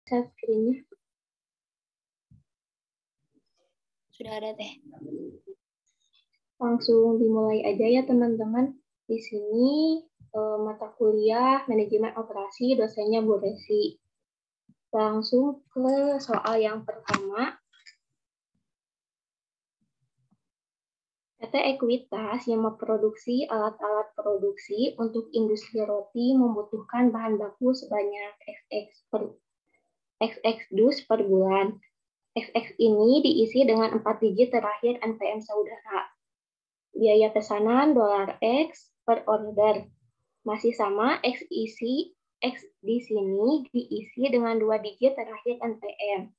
Share screen-nya. Sudah ada teh. Langsung dimulai aja ya teman-teman. Di sini mata kuliah manajemen operasi, dosennya Bu Resi. Langsung ke soal yang pertama. PT Ekuitas yang memproduksi alat-alat produksi untuk industri roti membutuhkan bahan baku sebanyak XX dus per bulan. XX ini diisi dengan 4 digit terakhir NPM saudara. Biaya pesanan $X per order. Masih sama, X di sini diisi dengan 2 digit terakhir NPM.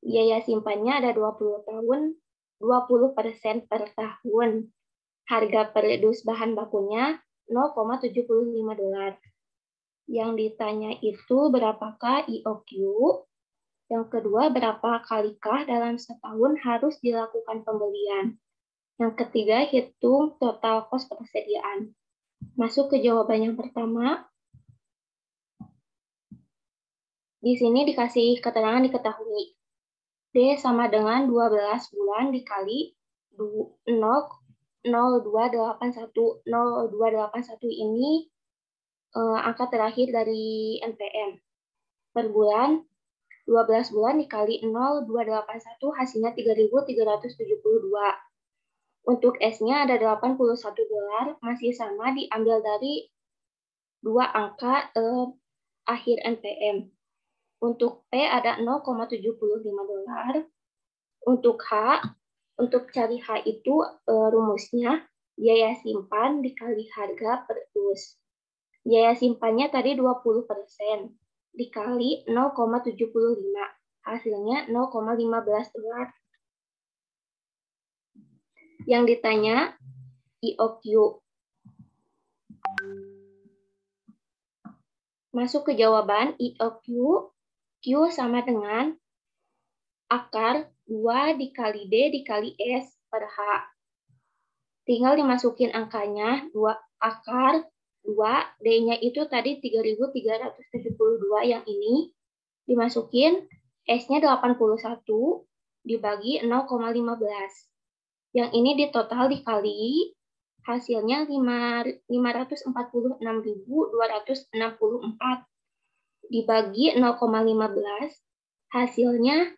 Biaya simpannya ada 20 tahun, 20% per tahun. Harga per dus bahan bakunya $0,75. Yang ditanya itu berapakah IOQ? Yang kedua, berapa kalikah dalam setahun harus dilakukan pembelian? Yang ketiga, hitung total kos persediaan. Masuk ke jawaban yang pertama. Di sini dikasih keterangan diketahui. D sama dengan 12 bulan dikali 0,0281. 0,0281 ini angka terakhir dari NPM. Per bulan, 12 bulan dikali 0,281 hasilnya 3.372. Untuk S-nya ada $81, masih sama diambil dari 2 angka akhir NPM. Untuk P ada $0,75. Untuk H, untuk cari H itu rumusnya biaya simpan dikali harga per dus. Biaya simpannya tadi 20% dikali 0,75. Hasilnya $0,15. Yang ditanya IOQ. Masuk ke jawaban IOQ. Q sama dengan akar 2 dikali D dikali S per H. Tinggal dimasukin angkanya, 2 akar 2, D-nya itu tadi 3.372 yang ini. Dimasukin, S-nya 81 dibagi 0,15. Yang ini ditotal dikali, hasilnya 546.264 dibagi 0,15, hasilnya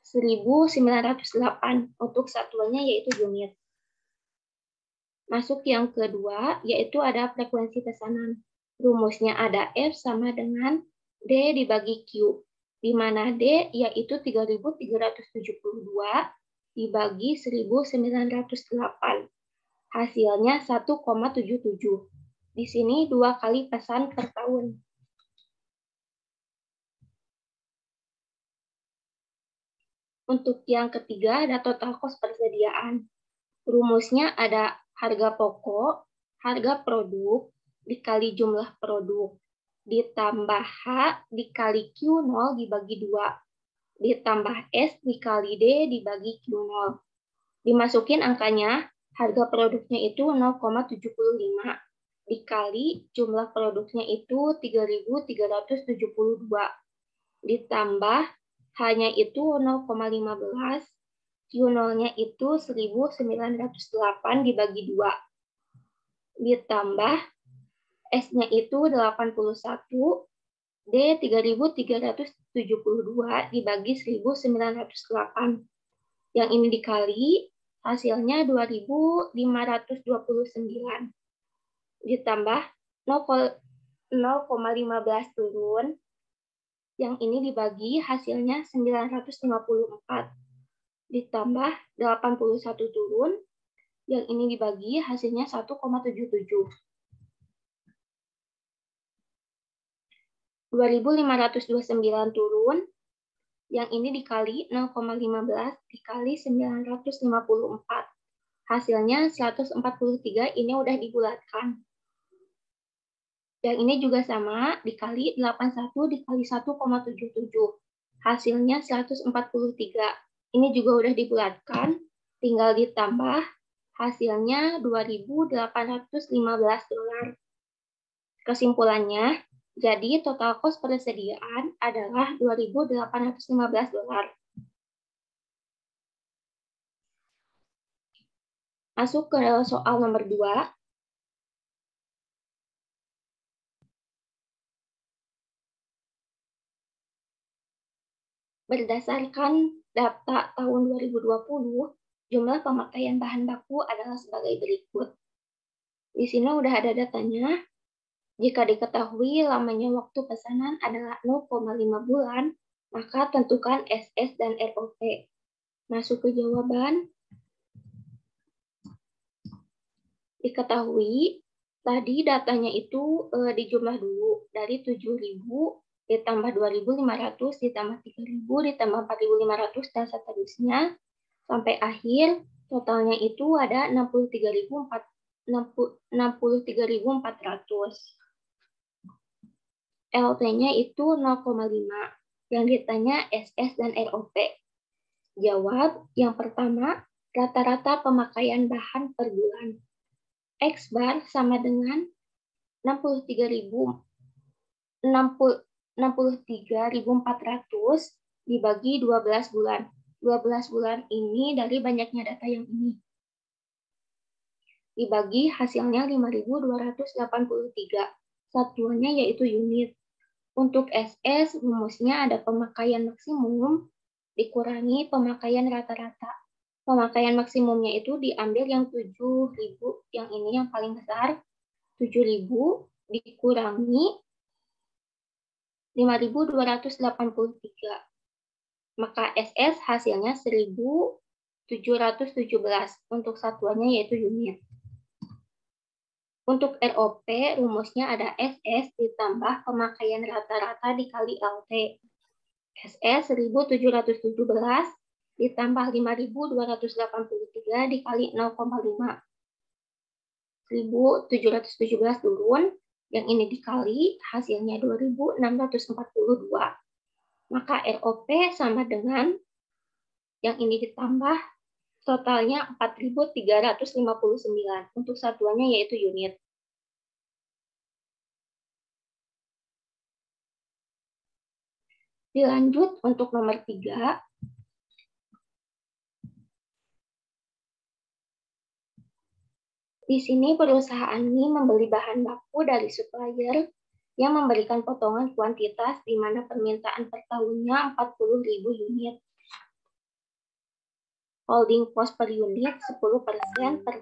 1.908 untuk satuannya yaitu unit. Masuk yang kedua, yaitu ada frekuensi pesanan. Rumusnya ada F sama dengan D dibagi Q, di mana D yaitu 3.372 dibagi 1.908. Hasilnya 1,77. Di sini 2 kali pesan per tahun. Untuk yang ketiga ada total kos persediaan. Rumusnya ada harga pokok, harga produk, dikali jumlah produk, ditambah H dikali Q0 dibagi 2. Ditambah S dikali D dibagi Q0. Dimasukin angkanya, harga produknya itu 0,75 dikali jumlah produknya itu 3.372. Ditambah hanya itu 0,15, Q0-nya itu 1.908 dibagi 2. Ditambah S-nya itu 81, D 3.372 dibagi 1.908. Yang ini dikali, hasilnya 2.529. Ditambah 0,15 turun, yang ini dibagi hasilnya 954. Ditambah 81 turun, yang ini dibagi hasilnya 1,77. 2.529 turun, yang ini dikali 0,15 dikali 954. Hasilnya 143, ini udah dibulatkan. Yang ini juga sama, dikali 81 dikali 1,77. Hasilnya 143. Ini juga udah dibulatkan, tinggal ditambah, hasilnya $2.815. Kesimpulannya, Jadi total cost persediaan adalah $2.815. Masuk ke soal nomor 2. Berdasarkan data tahun 2020, jumlah pemakaian bahan baku adalah sebagai berikut. Di sini udah ada datanya. Jika diketahui lamanya waktu pesanan adalah 0,5 bulan, maka tentukan SS dan ROP. Masuk ke jawaban. Diketahui, tadi datanya itu dijumlah dulu dari 7.000 ditambah 2.500 ditambah 3.000 ditambah 4.500 dan seterusnya sampai akhir totalnya itu ada 63.400. LT-nya itu 0,5. Yang ditanya SS dan ROP. Jawab yang pertama, rata-rata pemakaian bahan per bulan. X bar sama dengan 63.400 dibagi 12 bulan. 12 bulan ini dari banyaknya data yang ini. Dibagi hasilnya 5.283. Satuannya yaitu unit. Untuk SS, rumusnya ada pemakaian maksimum dikurangi pemakaian rata-rata. Pemakaian maksimumnya itu diambil yang 7.000, yang ini yang paling besar, 7.000 dikurangi 5.283. Maka SS hasilnya 1.717. Untuk satuannya yaitu unit. Untuk ROP, rumusnya ada SS ditambah pemakaian rata-rata dikali LT. SS 1.717 ditambah 5.283 dikali 0,5. 1.717 turun, yang ini dikali, hasilnya 2.642. Maka ROP sama dengan yang ini ditambah, totalnya 4.359. Untuk satuannya yaitu unit. Dilanjut untuk nomor 3. Di sini perusahaan ini membeli bahan baku dari supplier yang memberikan potongan kuantitas di mana permintaan per tahunnya 40.000 unit. Holding cost per unit 10% per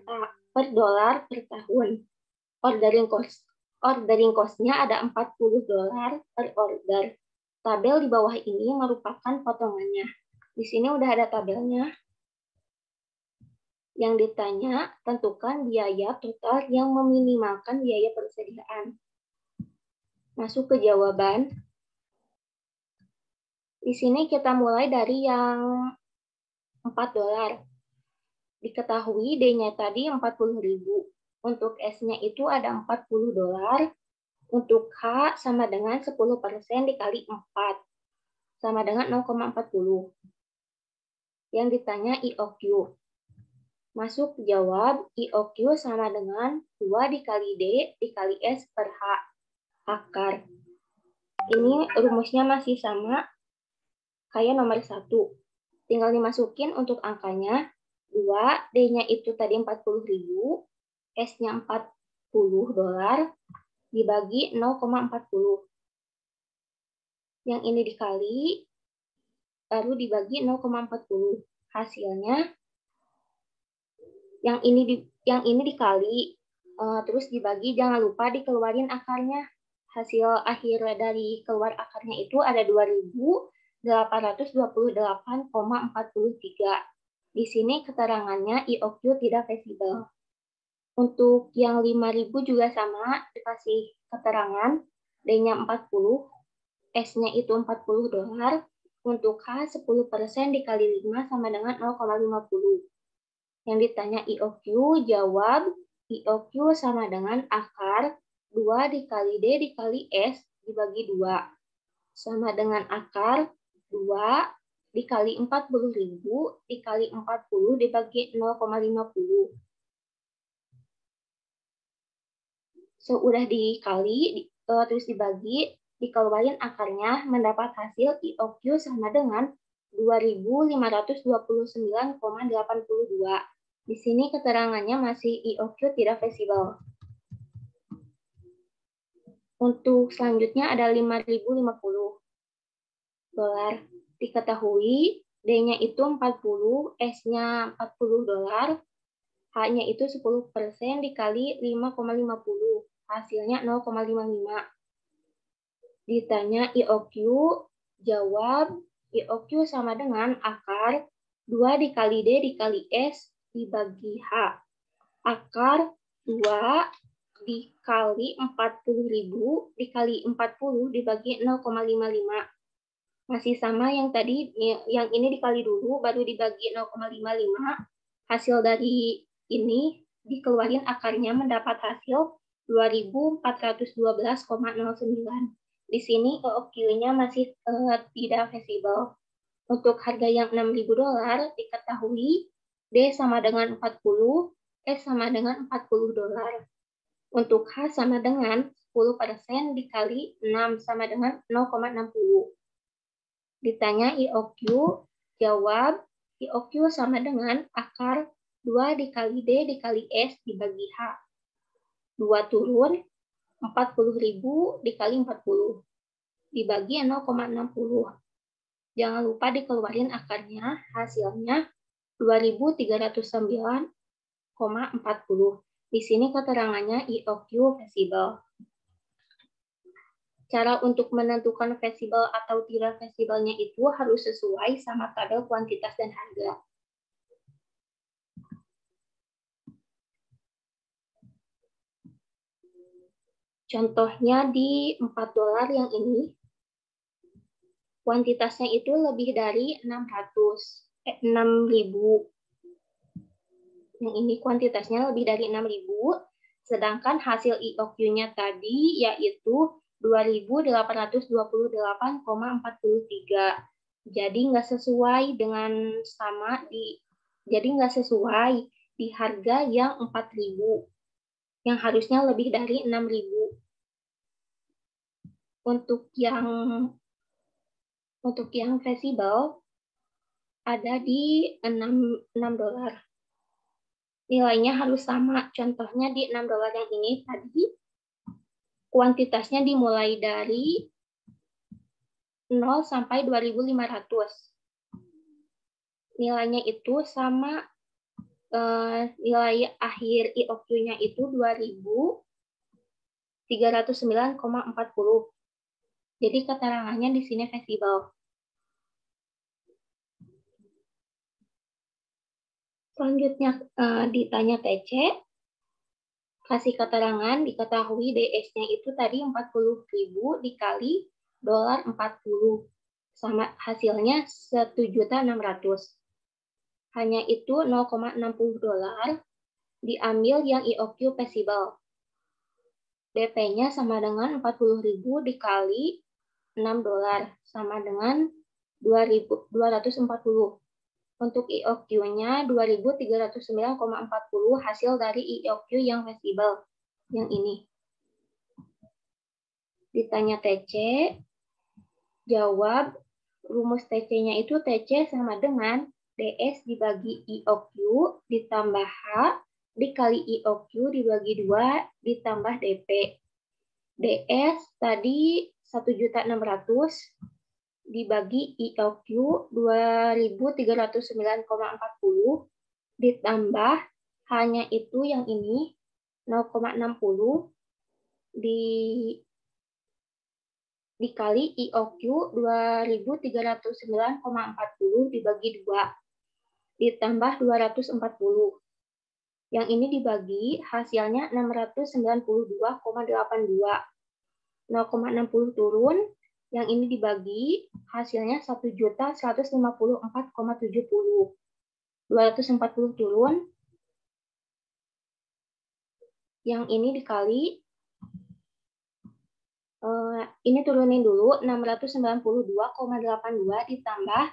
dolar per tahun. Ordering cost-nya ada $40 per order. Tabel di bawah ini merupakan potongannya. Di sini udah ada tabelnya. Yang ditanya, tentukan biaya total yang meminimalkan biaya persediaan. Masuk ke jawaban. Di sini kita mulai dari yang $4. Diketahui D-nya tadi 40.000. Untuk S-nya itu ada $40. Untuk H sama dengan 10% dikali 4. Sama dengan 0,40. Yang ditanya IOQ. Masuk jawab, IOQ sama dengan 2 dikali D dikali S per H. Akar. Ini rumusnya masih sama kayak nomor 1. Tinggal dimasukin untuk angkanya. 2, D-nya itu tadi 40.000, S-nya $40, dibagi 0,40. Yang ini dikali, baru dibagi 0,40. Hasilnya, yang ini dikali, terus dibagi, jangan lupa dikeluarin akarnya. Hasil akhir dari keluar akarnya itu ada 2.828,43. Di sini keterangannya IOQ tidak visible. Untuk yang 5.000 juga sama, dikasih keterangan, D-nya 40, S-nya itu $40, untuk H 10% dikali 5 sama dengan 0,50. Yang ditanya IOQ, jawab IOQ sama dengan akar 2 dikali D dikali S dibagi 2. Sama dengan akar 2 dikali 40.000 dikali 40 dibagi 0,50. Sudah dikali, terus dibagi, dikeluarin akarnya, mendapat hasil IOQ sama dengan 2529,82. Di sini keterangannya masih IOQ tidak visible. Untuk selanjutnya ada $5.050. Diketahui D-nya itu 40, S-nya $40, H-nya itu 10% dikali 5,50. Hasilnya 0,55. Ditanya IOQ, jawab IOQ sama dengan akar 2 dikali D dikali S dibagi H. Akar 2 dikali 40.000 dikali 40 dibagi 0,55. Masih sama yang tadi, yang ini dikali dulu, baru dibagi 0,55. Hasil dari ini dikeluarin akarnya mendapat hasil 2412,09. Di sini IOQ-nya masih tidak visible. Untuk harga yang $6.000 diketahui D sama dengan 40, S sama dengan $40. Untuk H sama dengan 10% dikali 6 sama dengan 0,60. Ditanya IOQ, jawab IOQ sama dengan akar 2 dikali D dikali S dibagi H. 2 turun, 40.000 dikali 40. Dibagi 0,60. Jangan lupa dikeluarin akarnya, hasilnya 2309,40. Di sini keterangannya IOQ visible. Cara untuk menentukan visible atau tidak visible-nya itu harus sesuai sama tabel kuantitas dan harga. Contohnya di $4 yang ini, kuantitasnya itu lebih dari 6.000. Yang ini kuantitasnya lebih dari 6.000, sedangkan hasil IOQ-nya tadi yaitu 2.828,43. Jadi nggak sesuai dengan jadi nggak sesuai di harga yang 4.000, yang harusnya lebih dari 6.000. Untuk yang visible ada di $6. Nilainya harus sama. Contohnya di $6 yang ini tadi, kuantitasnya dimulai dari 0 sampai 2.500. Nilainya itu sama, nilai akhir IOQ-nya itu 2.309,40. Jadi keterangannya di sini visible. Selanjutnya ditanya TC, kasih keterangan, diketahui DS-nya itu tadi 40.000 dikali $40, sama hasilnya 1.600.000. Hanya itu $0,60 diambil yang IOQ visible. DP-nya sama dengan 40.000 dikali $6 sama dengan 2.240. Untuk IOQ-nya 2.309,40 hasil dari IOQ yang visible, yang ini. Ditanya TC, jawab rumus TC-nya itu TC sama dengan DS dibagi IOQ ditambah H dikali IOQ dibagi 2 ditambah DP. DS tadi 1.600.000 dibagi IOQ 2.309,40 ditambah hanya itu yang ini 0,60 dikali IOQ 2.309,40 dibagi 2 ditambah 240. Yang ini dibagi hasilnya 692,82. 0,60 turun, yang ini dibagi hasilnya 1.154,70. 240 turun, yang ini dikali, ini turunin dulu, 692,82 ditambah,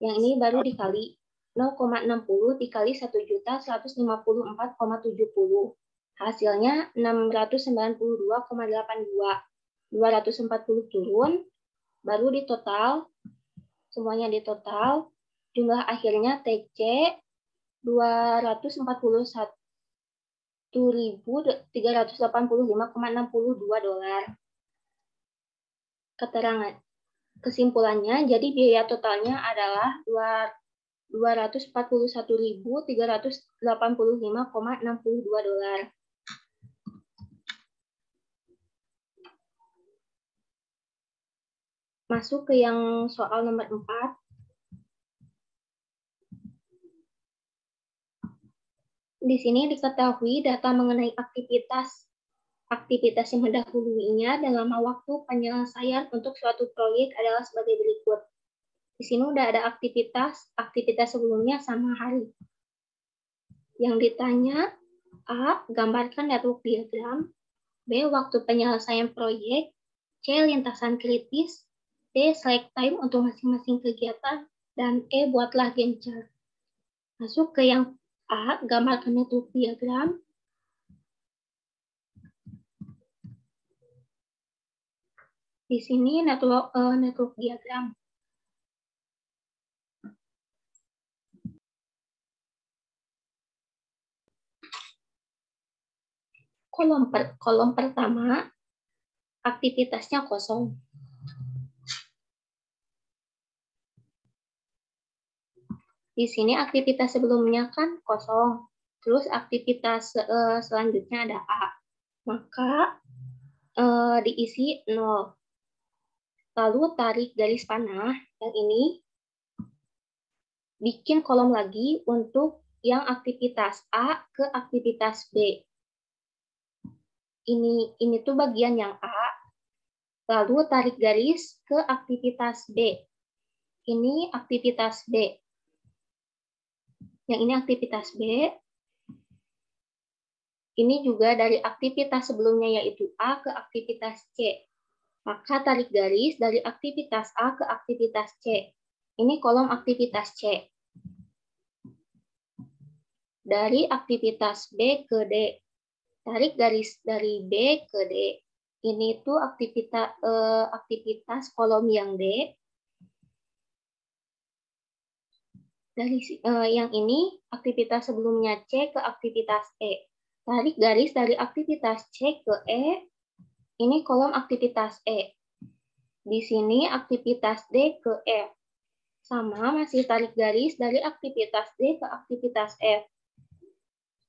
yang ini baru dikali 0,60 dikali 1.154,70. Hasilnya 692,82. 240 turun, baru di total, semuanya di total, jumlah akhirnya TC 241.385,62 dolar. Keterangan kesimpulannya, jadi biaya totalnya adalah 241.385,62 dolar. Masuk ke yang soal nomor 4. Di sini diketahui data mengenai aktivitas yang mendahuluinya dalam waktu penyelesaian untuk suatu proyek adalah sebagai berikut. Di sini udah ada aktivitas sebelumnya sama hari. Yang ditanya, A. Gambarkan network diagram. B. Waktu penyelesaian proyek. C. Lintasan kritis. D. Slack time untuk masing-masing kegiatan. Dan E. Buatlah Gantt chart. Masuk ke yang A. Gambarkan network diagram. Di sini network diagram. Kolom pertama, aktivitasnya kosong. Di sini aktivitas sebelumnya kan kosong. Terus aktivitas selanjutnya ada A. Maka diisi 0. Lalu tarik garis panah yang ini. Bikin kolom lagi untuk yang aktivitas A ke aktivitas B. Ini tuh bagian yang A. Lalu tarik garis ke aktivitas B. Ini aktivitas B. Yang ini aktivitas B. Ini juga dari aktivitas sebelumnya yaitu A ke aktivitas C. Maka tarik garis dari aktivitas A ke aktivitas C. Ini kolom aktivitas C. Dari aktivitas B ke D. Tarik garis dari B ke D. Ini tuh aktivitas kolom yang D. Dari yang ini aktivitas sebelumnya C ke aktivitas E. Tarik garis dari aktivitas C ke E. Ini kolom aktivitas E. Di sini aktivitas D ke F. Sama masih tarik garis dari aktivitas D ke aktivitas F.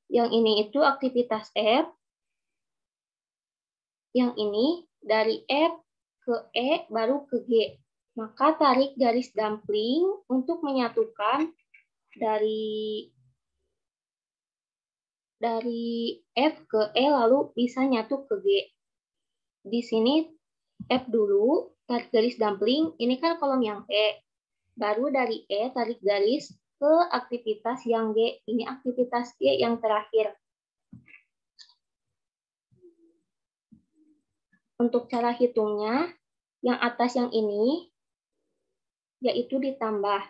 Yang ini itu aktivitas F. Yang ini dari F ke E baru ke G. Maka tarik garis dumpling untuk menyatukan dari F ke E lalu bisa nyatu ke G. Di sini F dulu, tarik garis dumpling, ini kan kolom yang E. Baru dari E tarik garis ke aktivitas yang G. Ini aktivitas G yang terakhir. Untuk cara hitungnya, yang atas yang ini, yaitu ditambah.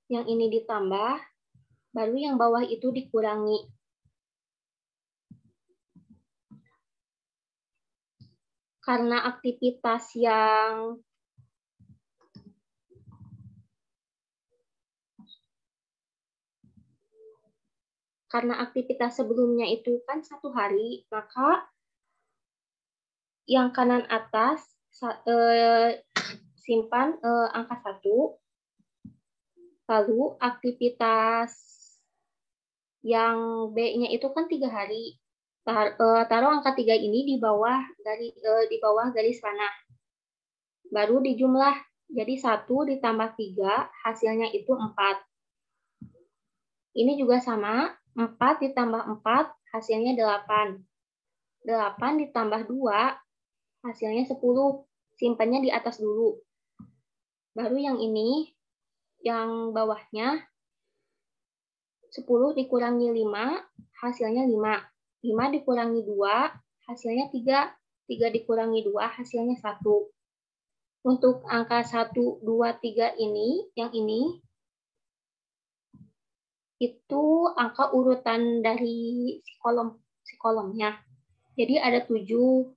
Yang ini ditambah, baru yang bawah itu dikurangi. Karena aktivitas sebelumnya itu kan 1 hari, maka yang kanan atas simpan angka 1, lalu aktivitas yang B-nya itu kan 3 hari. Taruh angka 3 ini di bawah garis panah. Baru dijumlah. Jadi 1 ditambah 3, hasilnya itu 4. Ini juga sama, 4 ditambah 4, hasilnya 8. 8 ditambah 2, hasilnya 10. Simpannya di atas dulu. Baru yang ini, yang bawahnya, 10 dikurangi 5, hasilnya 5. 5 dikurangi 2, hasilnya 3. 3 dikurangi 2, hasilnya 1. Untuk angka 1, 2, 3 ini, yang ini, itu angka urutan dari si kolomnya. Jadi ada 7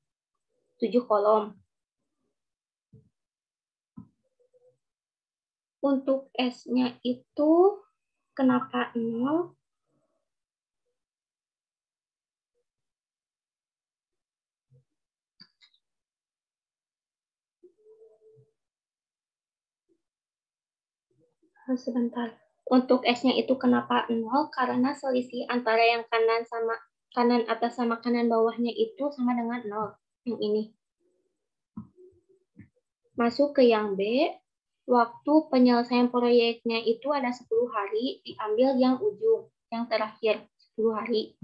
kolom. Untuk S-nya itu kenapa 0? Sebentar. Untuk S-nya itu kenapa 0? Karena selisih antara yang kanan atas sama kanan bawahnya itu sama dengan 0. Yang ini. Masuk ke yang B. Waktu penyelesaian proyeknya itu ada 10 hari, diambil yang ujung, yang terakhir, 10 hari.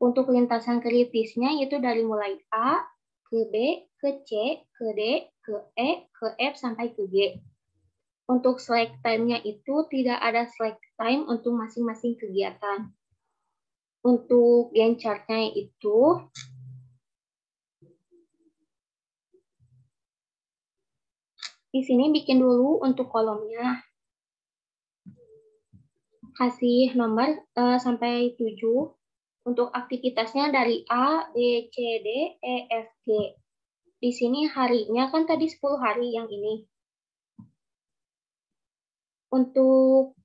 Untuk lintasan kritisnya itu dari mulai A, ke B, ke C, ke D, ke E, ke F, sampai ke G. Untuk slack time-nya itu tidak ada slack time untuk masing-masing kegiatan. Untuk Gantt chart-nya itu di sini bikin dulu untuk kolomnya. Kasih nomor sampai 7. Untuk aktivitasnya dari A, B, C, D, E, F, G. Di sini harinya kan tadi 10 hari yang ini. Untuk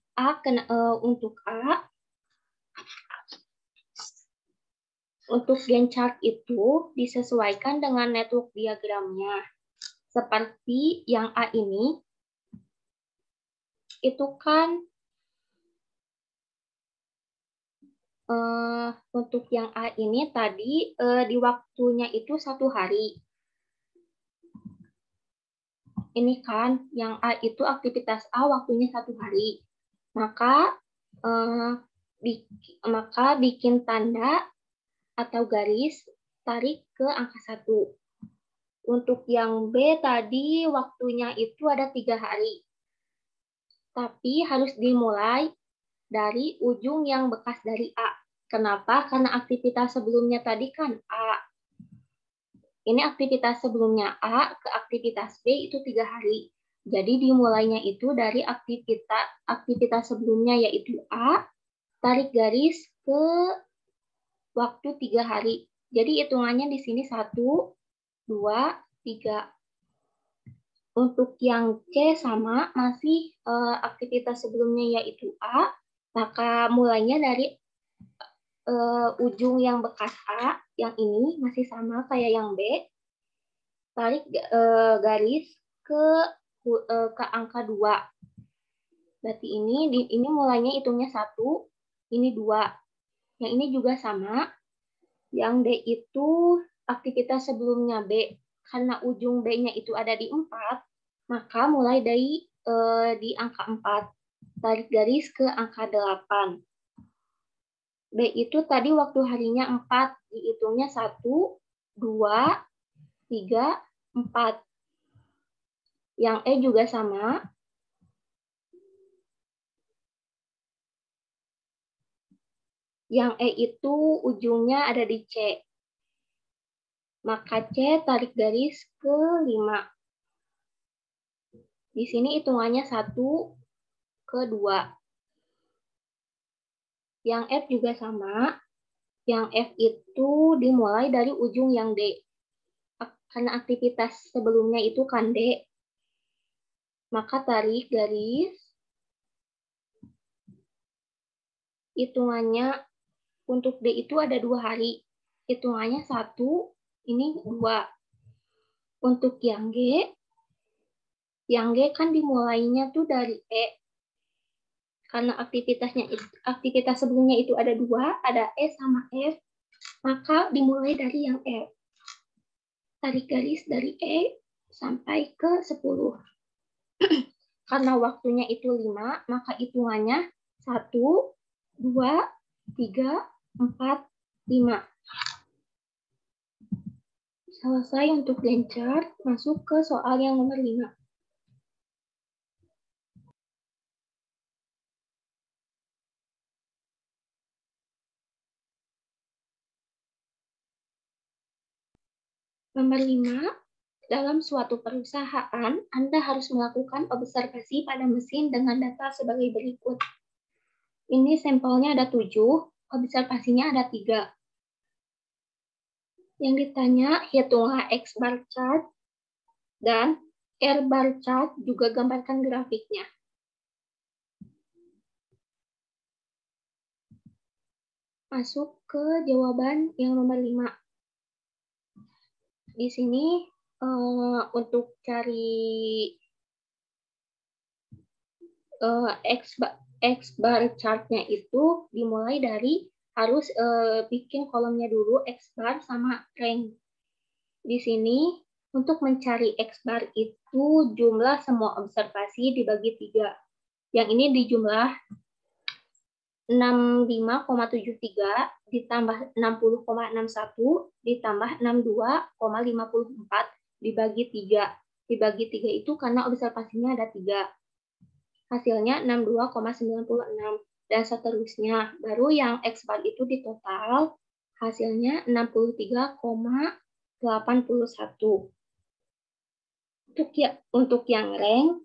untuk Gantt chart itu disesuaikan dengan network diagramnya. Seperti yang A ini, itu kan untuk yang A ini tadi di waktunya itu 1 hari. Ini kan yang A itu aktivitas A waktunya 1 hari. Maka bikin tanda atau garis tarik ke angka 1. Untuk yang B tadi waktunya itu ada 3 hari. Tapi harus dimulai dari ujung yang bekas dari A. Kenapa? Karena aktivitas sebelumnya tadi kan A. Ini aktivitas sebelumnya A ke aktivitas B itu 3 hari. Jadi dimulainya itu dari aktivitas sebelumnya yaitu A, tarik garis ke waktu 3 hari. Jadi hitungannya di sini 1, 2, 3. Untuk yang C sama, masih aktivitas sebelumnya yaitu A, maka mulainya dari ujung yang bekas A, yang ini masih sama kayak yang B, tarik garis ke angka 2. Berarti ini mulainya hitungnya 1, ini 2. Yang ini juga sama. Yang D itu aktivitas sebelumnya B. Karena ujung B-nya itu ada di 4, maka mulai dari di angka 4. Tarik garis ke angka 8. B itu tadi waktu harinya 4, dihitungnya 1, 2, 3, 4. Yang E juga sama. Yang E itu ujungnya ada di C. Maka C tarik garis ke 5. Di sini hitungannya 1 ke 2. Yang F juga sama. Yang F itu dimulai dari ujung yang D. Karena aktivitas sebelumnya itu kan D. Maka tarik garis. Hitungannya untuk D itu ada 2 hari. Hitungannya 1, ini 2. Untuk yang G kan dimulainya tuh dari E. Karena aktivitas sebelumnya itu ada 2, ada E sama F, maka dimulai dari yang F. Tarik garis dari E sampai ke 10. Karena waktunya itu 5, maka hitungannya 1, 2, 3, 4, 5. Selesai untuk Gantt chart, masuk ke soal yang nomor 5. Nomor 5, dalam suatu perusahaan, Anda harus melakukan observasi pada mesin dengan data sebagai berikut. Ini sampelnya ada 7, observasinya ada 3. Yang ditanya, hitunglah X bar chart dan R bar chart, juga gambarkan grafiknya. Masuk ke jawaban yang nomor 5. Di sini untuk cari X bar chartnya itu dimulai dari harus bikin kolomnya dulu X bar sama rank. Di sini untuk mencari X bar itu jumlah semua observasi dibagi 3. Yang ini dijumlah 65,73 ditambah 60,61 ditambah 62,54 dibagi 3. Dibagi 3 itu karena observasinya ada 3. Hasilnya 62,96 dan seterusnya. Baru yang X bar itu di total hasilnya 63,81. Untuk yang rank,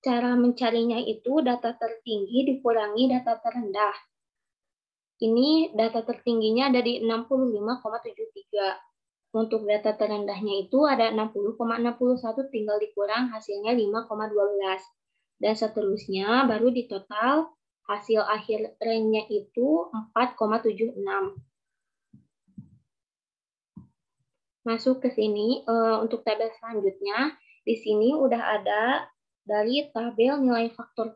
cara mencarinya itu data tertinggi dikurangi data terendah. Ini data tertingginya ada di 65,73. Untuk data terendahnya itu ada 60,61, tinggal dikurang hasilnya 5,12. Dan seterusnya baru di total hasil akhir ranknya itu 4,76. Masuk ke sini untuk tabel selanjutnya. Di sini udah ada dari tabel nilai faktor.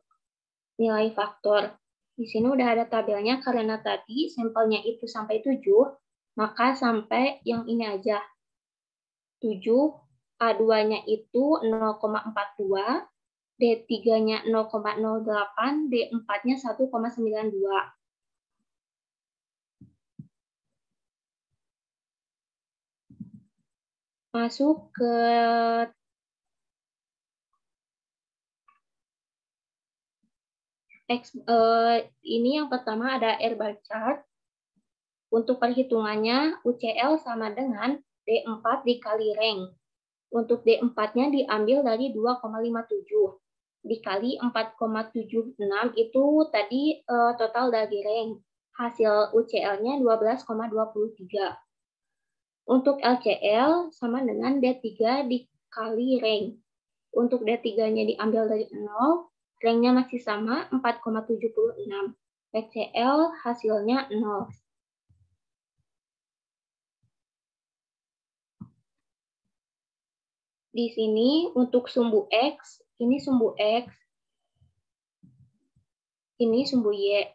Di sini udah ada tabelnya karena tadi sampelnya itu sampai 7, maka sampai yang ini aja. 7, A2-nya itu 0,42, D3-nya 0,08, D4-nya 1,92. Masuk ke ini yang pertama ada R bar chart. Untuk perhitungannya UCL sama dengan D4 dikali rank. Untuk D4-nya diambil dari 2,57 dikali 4,76 itu tadi total dari rank. Hasil UCL-nya 12,23. Untuk LCL sama dengan D3 dikali rank. Untuk D3-nya diambil dari 0, ranknya masih sama 4,76. LCL hasilnya 0. Di sini untuk sumbu X, ini sumbu X, ini sumbu Y.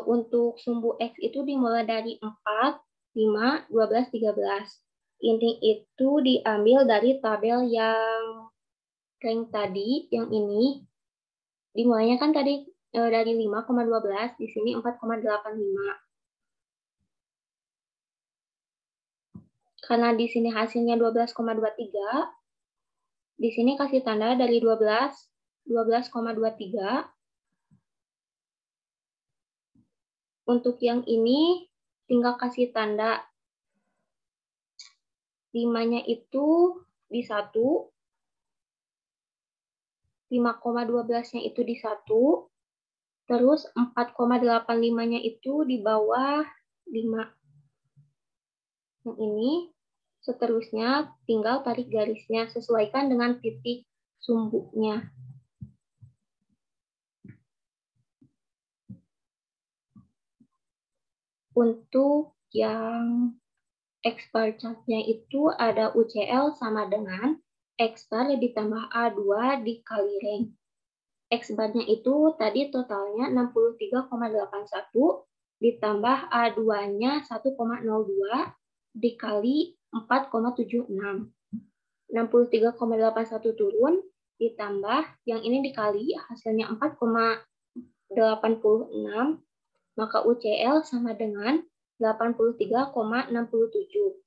Untuk sumbu X itu dimulai dari 4, 5, 12, 13. Ini itu diambil dari tabel yang rank tadi, yang ini. Dimulainya kan tadi dari 5,12, di sini 4,85. Karena di sini hasilnya 12,23, di sini kasih tanda dari 12,23. Untuk yang ini tinggal kasih tanda 5-nya itu di 1, 5,12-nya itu di 1, terus 4,85-nya itu di bawah 5. Yang ini seterusnya tinggal tarik garisnya, sesuaikan dengan titik sumbunya. Untuk yang X bar chart-nya itu ada UCL sama dengan X bar ditambah A2 dikali rank. X bar-nya itu tadi totalnya 63,81 ditambah A2-nya 1,02 dikali 4,76. 63,81 turun ditambah yang ini dikali hasilnya 4,86, maka UCL sama dengan 83,67.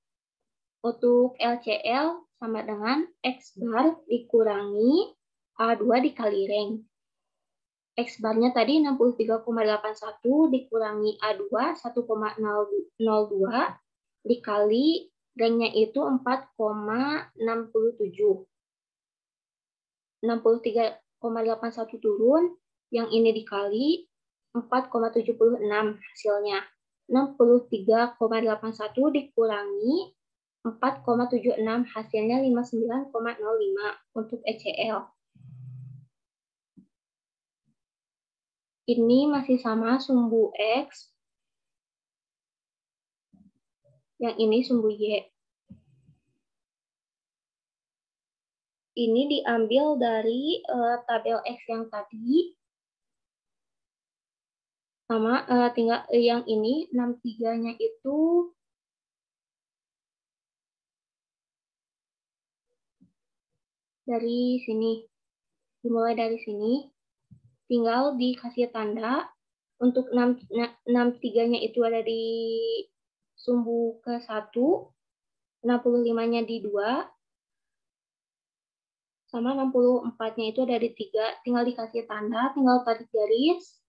Untuk LCL sama dengan X bar dikurangi A2 dikali rank. X bar-nya tadi 63,81 dikurangi A2 1,02 dikali ranknya itu 4,67. 63,81 turun Yang ini dikali 4,76 hasilnya. 63,81 dikurangi 4,76 hasilnya 59,05 untuk ECL. Ini masih sama sumbu X. Yang ini sumbu Y. Ini diambil dari tabel X yang tadi. Sama tinggal yang ini 63-nya itu dari sini. Dimulai dari sini. Tinggal dikasih tanda. Untuk 63-nya itu ada di sumbu ke-1. 65-nya di 2. Sama 64-nya itu ada di 3. Tinggal dikasih tanda, tinggal tarik garis.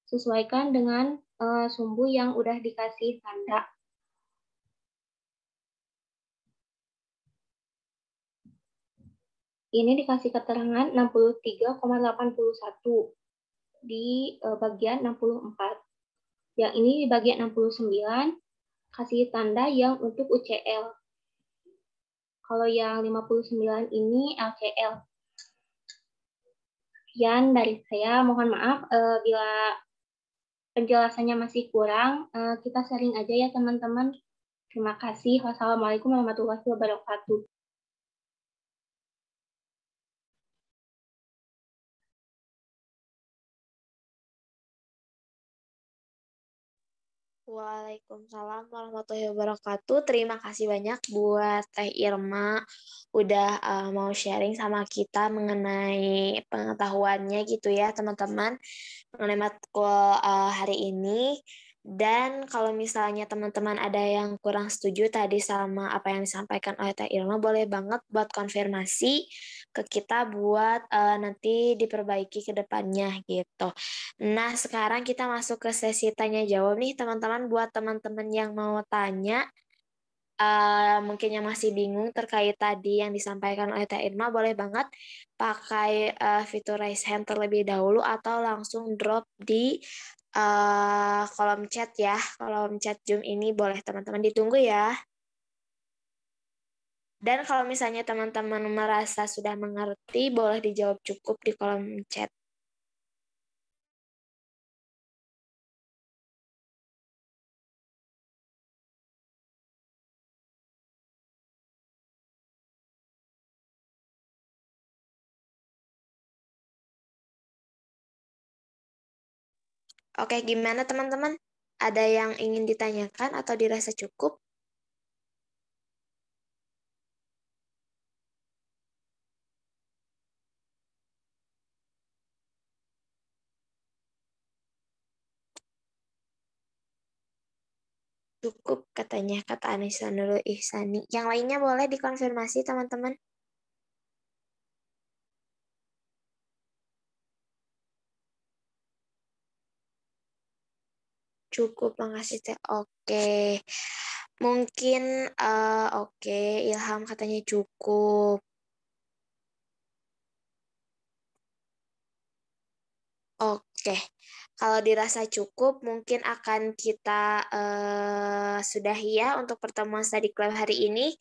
Sesuaikan dengan sumbu yang udah dikasih tanda. Ini dikasih keterangan 63,81 di bagian 64. Yang ini di bagian 69, kasih tanda yang untuk UCL. Kalau yang 59 ini LCL. Sekian dari saya, mohon maaf bila penjelasannya masih kurang, kita sharing aja ya teman-teman. Terima kasih. Wassalamualaikum warahmatullahi wabarakatuh. Waalaikumsalam warahmatullahi wabarakatuh. Terima kasih banyak buat Teh Irma udah mau sharing sama kita mengenai pengetahuannya gitu ya teman-teman mengenai matkul hari ini. Dan kalau misalnya teman-teman ada yang kurang setuju tadi sama apa yang disampaikan oleh Teh Irma, boleh banget buat konfirmasi ke kita buat nanti diperbaiki ke depannya gitu. Nah, sekarang kita masuk ke sesi tanya jawab nih teman-teman. Buat teman-teman yang mau tanya, mungkin yang masih bingung terkait tadi yang disampaikan oleh Teh Irma, boleh banget pakai fitur raise hand terlebih dahulu atau langsung drop di kolom chat ya. Kolom chat Zoom ini boleh teman-teman ditunggu ya. Dan kalau misalnya teman-teman merasa sudah mengerti, boleh dijawab cukup di kolom chat. Oke, gimana teman-teman? Ada yang ingin ditanyakan atau dirasa cukup? Cukup katanya, kata Anissa Nurul Ihsani. Yang lainnya boleh dikonfirmasi teman-teman. Cukup, makasih Teh. Oke. Mungkin oke, Ilham katanya cukup. Oke. Kalau dirasa cukup, mungkin akan kita sudahi ya untuk pertemuan study club hari ini.